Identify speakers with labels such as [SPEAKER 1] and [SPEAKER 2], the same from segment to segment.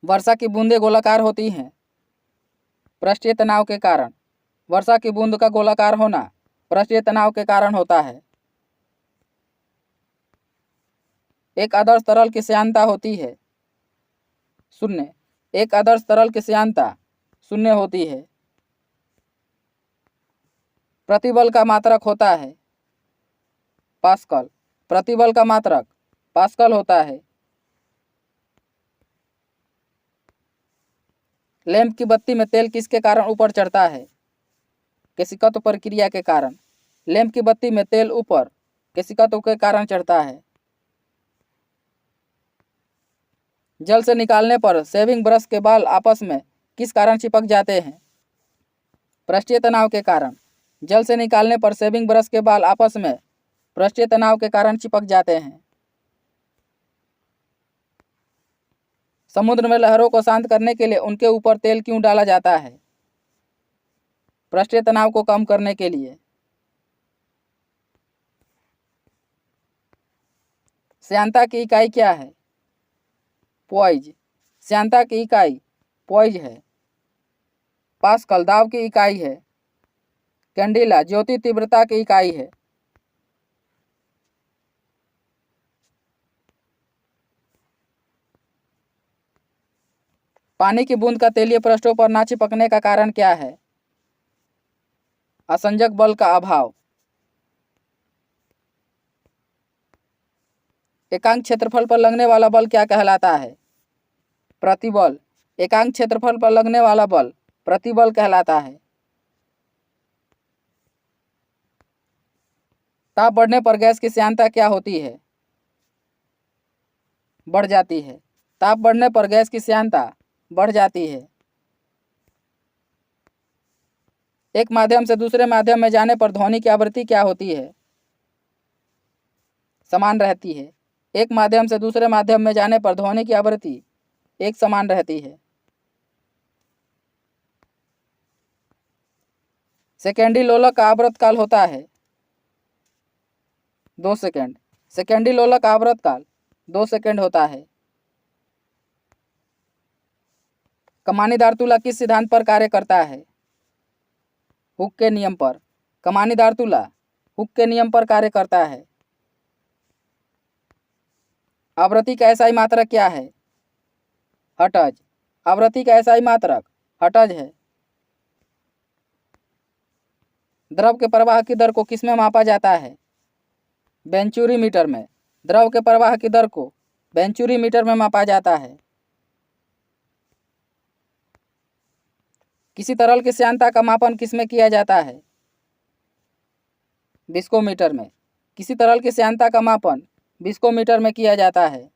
[SPEAKER 1] वर्षा की बूंदें गोलाकार होती हैं पृष्ठीय तनाव के कारण। वर्षा की बूंद का गोलाकार होना पृष्ठीय तनाव के कारण होता है। एक आदर्श तरल की श्यानता होती है 0। एक आदर्श तरल की श्यानता 0 होती है। प्रतिबल का मात्रक होता है पास्कल। प्रतिबल का मात्रक पास्कल होता है। लैंप की बत्ती में तेल किसके कारण ऊपर चढ़ता है? केशिकत्व प्रक्रिया के कारण। लैंप की बत्ती में तेल ऊपर केशिकत्व के कारण चढ़ता है। जल से निकालने पर शेविंग ब्रश के बाल आपस में किस कारण चिपक जाते हैं? पृष्ठीय तनाव के कारण। जल से निकालने पर शेविंग ब्रश के बाल आपस में पृष्ठीय तनाव के कारण चिपक जाते हैं। समुद्र में लहरों को शांत करने के लिए उनके ऊपर तेल क्यों डाला जाता है? पृष्ठीय तनाव को कम करने के लिए। श्यानता की इकाई क्या है? पॉइज। श्यानता की इकाई पॉइज है। पास्कल दाब की इकाई है। कैंडिला ज्योति तीव्रता की इकाई है। पानी की बूंद का तेलीय पृष्ठों पर ना चिपकने का कारण क्या है? असंजक बल का अभाव। एकांक क्षेत्रफल पर लगने वाला बल क्या कहलाता है? प्रतिबल। एकांक क्षेत्रफल पर लगने वाला बल प्रतिबल कहलाता है। ताप बढ़ने पर गैस की श्यानता क्या होती है? बढ़ जाती है। ताप बढ़ने पर गैस की श्यानता बढ़ जाती है। एक माध्यम से दूसरे माध्यम में जाने पर ध्वनि की आवृत्ति क्या होती है? समान रहती है। एक माध्यम से दूसरे माध्यम में जाने पर ध्वनि की आवृत्ति एक समान रहती है। सेकेंडी लोलक का आवर्तकाल होता है 2 सेकंड। सेकेंडी लोलक का आवर्तकाल 2 सेकंड होता है। कमानीदार तुला किस सिद्धांत पर कार्य करता है? हुक के नियम पर। कमानीदार तुला हुक के नियम पर कार्य करता है। आवृत्ति का एसआई मात्रक क्या है? हर्ट्ज। आवृत्ति का एसआई मात्रक हर्ट्ज है। द्रव के प्रवाह की दर को किसमें मापा जाता है? वेंचुरी मीटर में। द्रव के प्रवाह की दर को वेंचुरी मीटर में मापा जाता है। किसी तरल की श्यानता का मापन किसमें किया जाता है? विस्कोमीटर में। किसी तरल की श्यानता का मापन विस्कोमीटर में किया जाता है।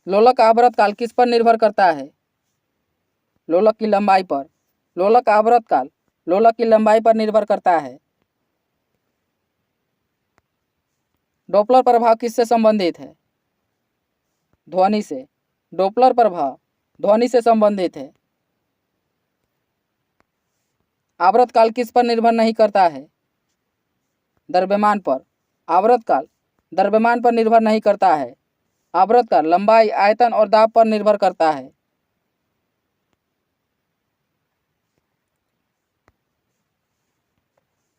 [SPEAKER 1] लोलक का आवर्तकाल किस पर निर्भर करता है? लोलक की लंबाई पर। लोलक का आवर्तकाल लोलक की लंबाई पर निर्भर करता है। डॉपलर प्रभाव किससे संबंधित है? ध्वनि से। डॉपलर प्रभाव ध्वनि से संबंधित है। आवर्तकाल किस पर निर्भर नहीं करता है? द्रव्यमान पर। आवर्तकाल द्रव्यमान पर निर्भर नहीं करता है। आवर्तकाल लंबाई, आयतन और दाब पर निर्भर करता है।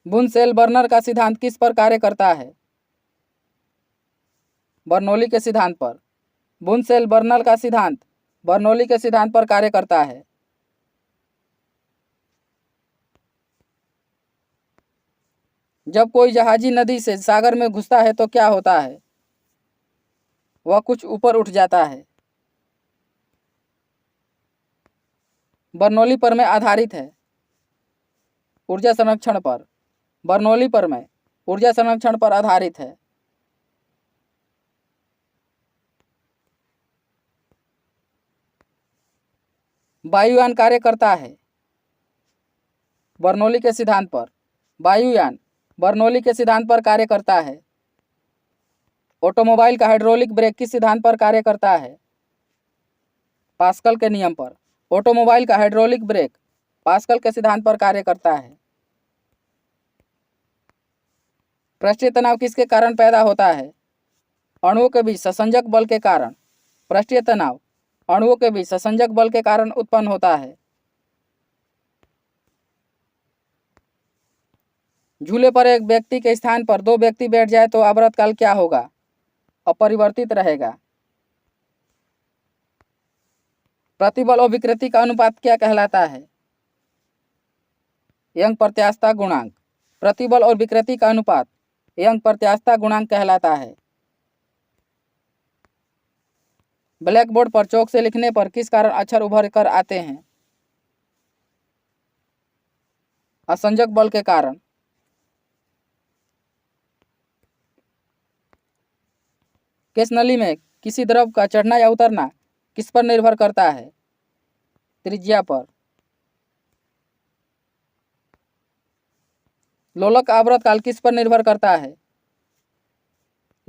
[SPEAKER 1] बुनसेल बर्नर का सिद्धांत किस पर कार्य करता है? बर्नौली के सिद्धांत पर। बुनसेल बर्नर का सिद्धांत बर्नौली के सिद्धांत पर कार्य करता है। जब कोई जहाजी नदी से सागर में घुसता है तो क्या होता है? वह कुछ ऊपर उठ जाता है। बर्नौली पर में आधारित है। ऊर्जा संरक्षण पर। बर्नौली पर में ऊर्जा संरक्षण पर आधारित है। वायुयान कार्य करता है बर्नौली के सिद्धांत पर। वायुयान बर्नौली के सिद्धांत पर कार्य करता है। ऑटोमोबाइल का हाइड्रोलिक ब्रेक किस सिद्धांत पर कार्य करता है? पास्कल के नियम पर। ऑटोमोबाइल का हाइड्रोलिक ब्रेक पास्कल के सिद्धांत पर कार्य करता है। पृष्ठीय तनाव किसके कारण पैदा होता है? अणुओं के बीच संसंजक बल के कारण पृष्ठीय तनाव अणुओं के बीच संसंजक बल के कारण उत्पन्न होता है। झूले पर एक व्यक्ति के स्थान पर दो व्यक्ति बैठ जाए तो आवर्तकाल क्या होगा? अपरिवर्तित रहेगा। प्रतिबल और विकृति का अनुपात क्या कहलाता है? यंग प्रत्यास्थता गुणांक। प्रतिबल और विकृति का अनुपात यंग प्रत्यास्थता गुणांक कहलाता है। ब्लैक बोर्ड पर चौक से लिखने पर किस कारण अक्षर उभर कर आते हैं? असंजक बल के कारण। केश नली में किसी द्रव का चढ़ना या उतरना किस पर निर्भर करता है? त्रिज्या पर। लोलक का आवर्तकाल किस पर निर्भर करता है?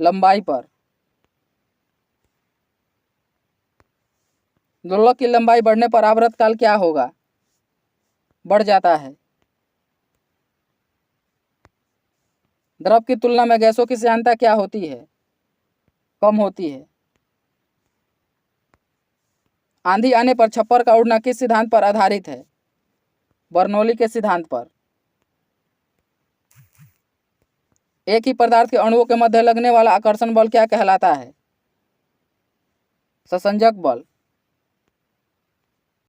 [SPEAKER 1] लंबाई पर। लोलक की लंबाई बढ़ने पर आवर्तकाल क्या होगा? बढ़ जाता है। द्रव की तुलना में गैसों की श्यानता क्या होती है? कम होती है। आंधी आने पर छप्पर का उड़ना किस सिद्धांत पर आधारित है? बर्नौली के सिद्धांत पर। एक ही पदार्थ के अणुओं के मध्य लगने वाला आकर्षण बल क्या कहलाता है? संसंजक बल।